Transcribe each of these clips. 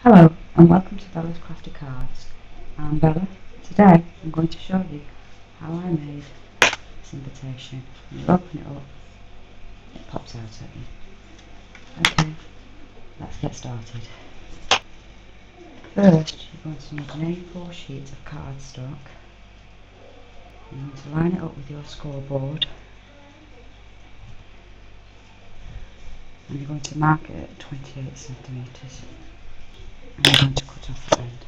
Hello and welcome to Bella's Crafty Cards. I'm Bella. Today I'm going to show you how I made this invitation. When you open it up, it pops out at you. Okay, let's get started. First, you're going to need an A4 sheet of cardstock. You're going to line it up with your scoreboard and you're going to mark it at 28 centimetres and you're going to cut off the end.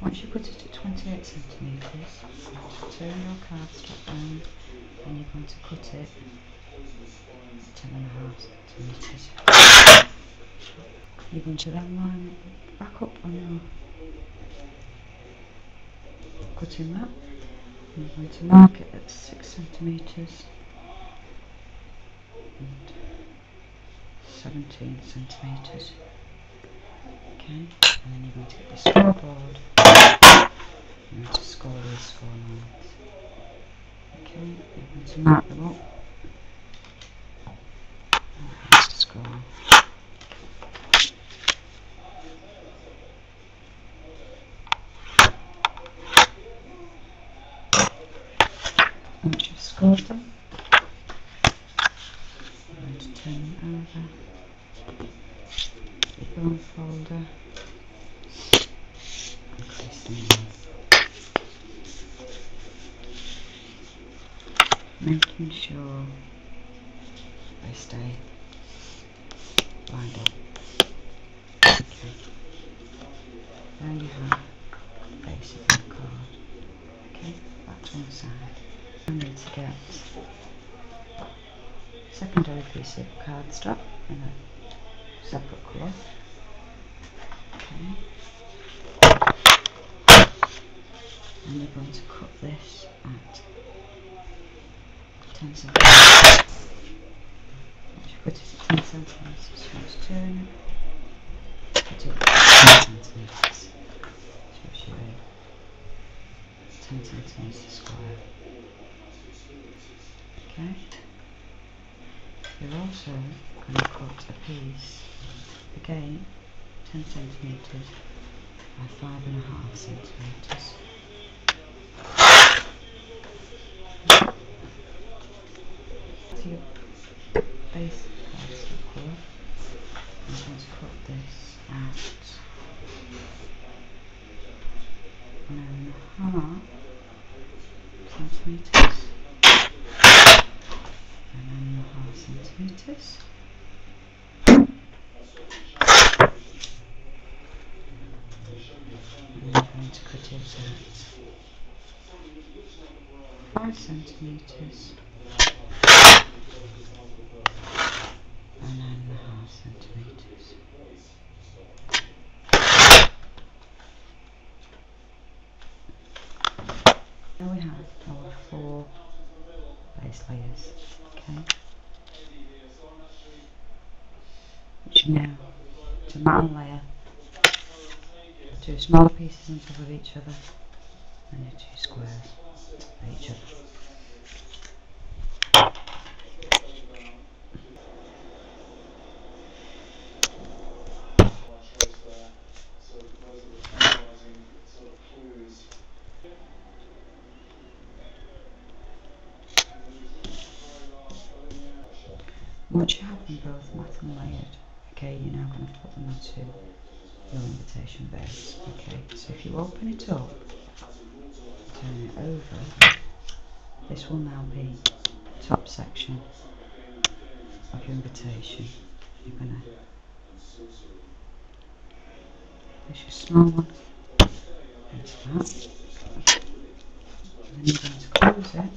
Once you put it at 28 centimetres, you're going to turn your cardstock round and you're going to cut it 10.5 centimetres. You're going to then line it back up on your cutting mat. And you're going to mark it at 6 centimetres and 17 centimetres. Okay, and then you're going to get your scoreboard. You're going to score these 4 lines. Okay, you're going to mark them up. And you're going to score. Once you've scored them, you're going to turn them over your bone folder and crease them in, making sure they stay lined up. Okay, there you have the base of your card. Okay, back to one side. I need to get a secondary piece of cardstock in a separate cloth. Okay, and you're going to cut this at 10 centimetres. Once you put it at 10 centimetres, you're going to turn it, put it at 10 centimetres. Shows you a 10 centimetres square. Okay. You're also going to cut a piece, again 10 centimetres by 5.5 centimetres. To your base cardstock colour, I'm going to cut this at 1.5 centimetres and 1.5 centimetres. And I'm going to cut it at 5 centimetres and 9.5 centimetres. Now we have our 4 base layers, okay? Which now, to mat and layer, 2 smaller pieces on top of each other and your 2 squares on top of each other. Once you have them both mat and layered, okay, you're now going to put them onto your invitation base. Okay, so if you open it up, turn it over, this will now be the top section of your invitation. You're going to place your small one into that, and then you're going to close it,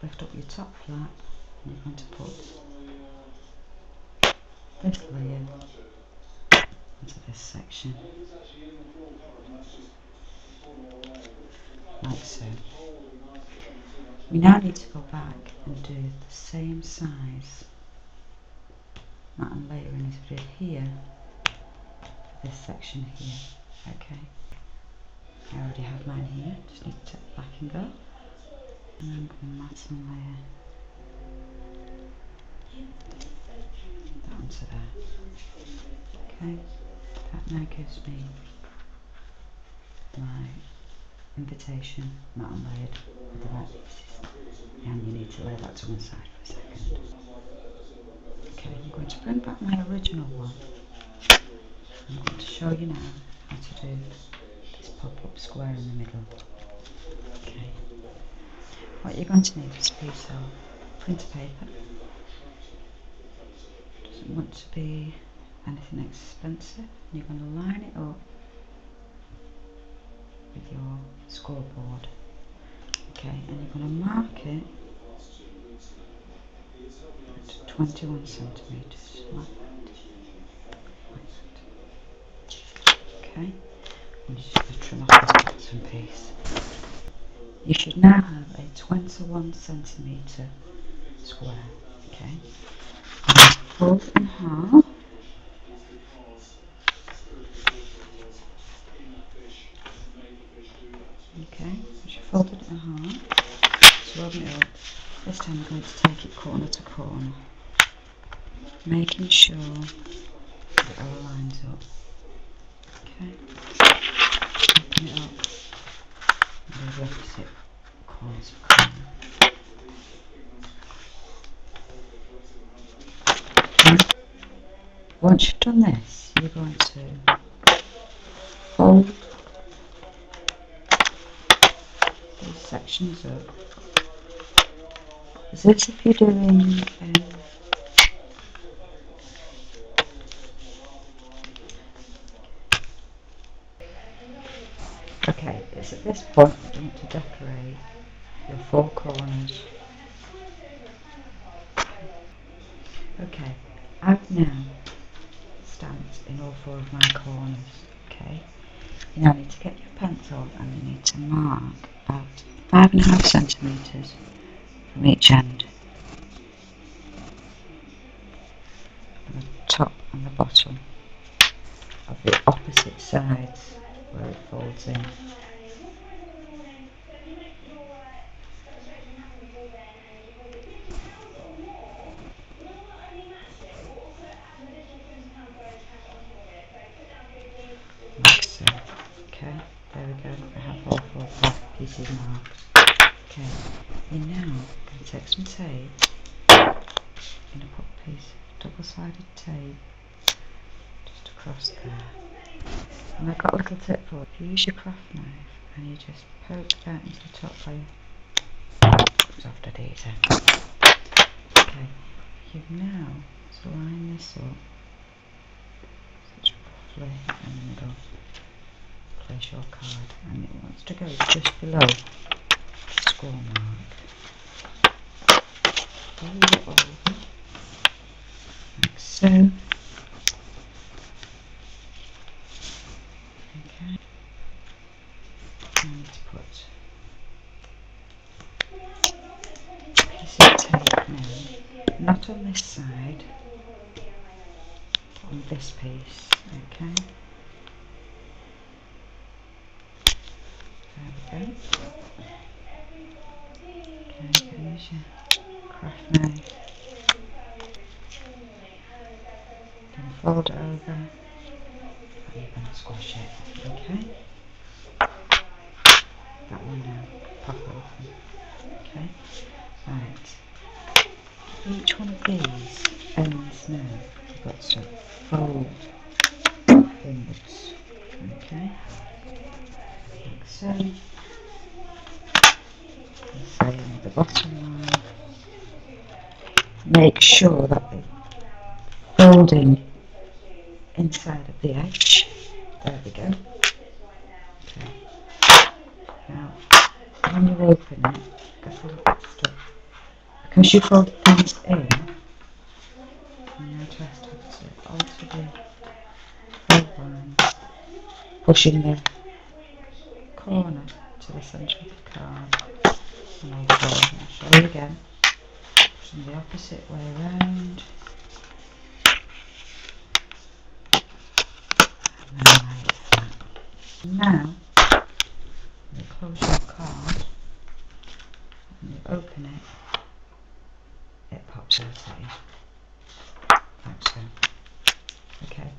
lift up your top flap, and you're going to put this layer into this section, like so. We now need to go back and do the same size mat and layering as we did here for this section here, okay? I already have mine here, just need to take it back and go. And I'm going to mat and layer that onto there. Okay, that now gives me my invitation mat and layered with the right pieces. And you need to lay that to one side for a second. Okay, I'm going to bring back my original one. I'm going to show you now how to do this pop-up square in the middle. Okay. What you're going to need is a piece of printer paper. Doesn't want to be anything expensive. You're going to line it up with your scoreboard. Okay, and you're going to mark it at 21 centimetres. Like that. Okay, and you're just going to trim off this bottom piece. You should now have a 21 centimetre square. Okay, and fold it in half. Okay, once you've folded it in half, so open it up. This time I'm going to take it corner to corner, making sure that it all lines up. Okay, open it up and do the opposite corners to corner. Okay. Once you've done this, you're going to fold these sections up as if you're doing okay, it's at this point that you want to decorate your four corners. Okay, I've now stamped in all four of my corners. Okay, you now need to get your pencil and you need to mark about 5.5 centimetres from each end, the top and the bottom of the opposite sides where it folds in. Like so. Okay, there we go. I have all four pieces marked. Okay, you're now going to take some tape. You're going to put a piece of double-sided tape just across there. And I've got a little tip for it. If you use your craft knife and you just poke that into the top layer, comes off dead easy. Okay, you've now to line this up. Just roughly in the middle. Place your card, and it wants to go just below the score mark. Fold it over like so. Okay. I need to put a piece of tape now, not on this side, but on this piece. Okay. There we go. Okay, use your craft knife. Then fold it over and you're going to squash it. Okay. That one now, pop open. Okay. Right. Each one of these ends now, you've got to fold inwards. Okay. Like so. The same with the bottom line. Make sure that the folding inside of the edge. There we go. Okay. Now, when you open it, it gets a little bit stuck. Because you fold things in, you now just have to alter the fold line, pushing the corner to the centre of the card. And I'll show you again. Pushing the opposite way around. And then like that. Now, 30, like so. Okay.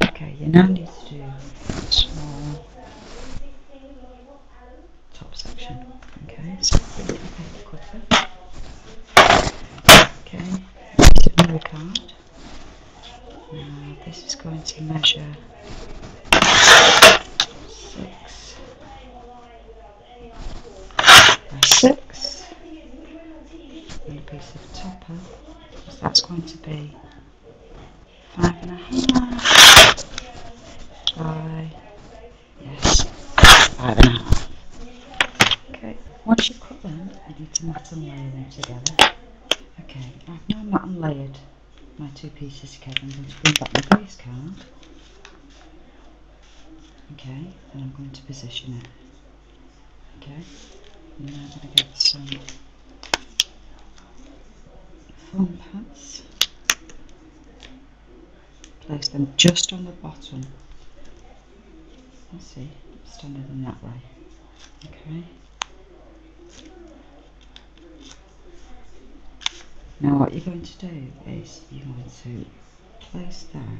Okay, you now need to do a small top section. Okay, so bring your paper cutter. Okay, this is another card. Now this is going to measure 6 by 6, and a piece of topper, so that's going to be 5.5 by, yes, 5.5. Okay, once you've cut them, you need to mat and layer them together. Okay, I've now mat and layered my 2 pieces together. I'm going to bring back my base card. Okay, and I'm going to position it. Okay, I'm now going to get some foam pads. Place them just on the bottom. Let's see, standing them that way. Okay. Now what you're going to do is you're going to place that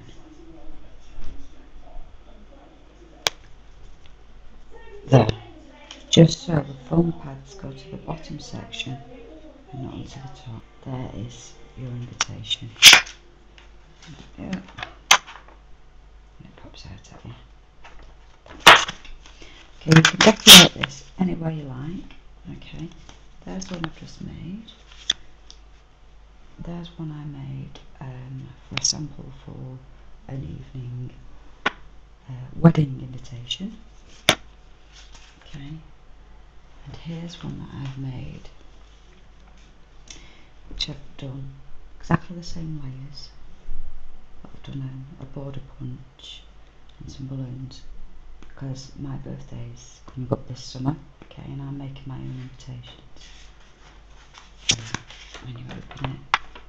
there, just so the foam pads go to the bottom section and not onto the top. There is your invitation. Yeah. And it pops out at you. Okay, you can decorate this any way you like. Okay, there's one I've just made. There's one I made for a sample for an evening wedding invitation. Okay, and here's one that I've made, which I've done exactly the same layers. I've done a border punch and some balloons because my birthday is coming up this summer. Okay, and I'm making my own invitations. So when you open it,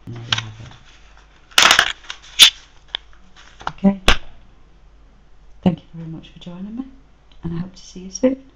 and there you have it. Okay, thank you very much for joining me, and I hope to see you soon.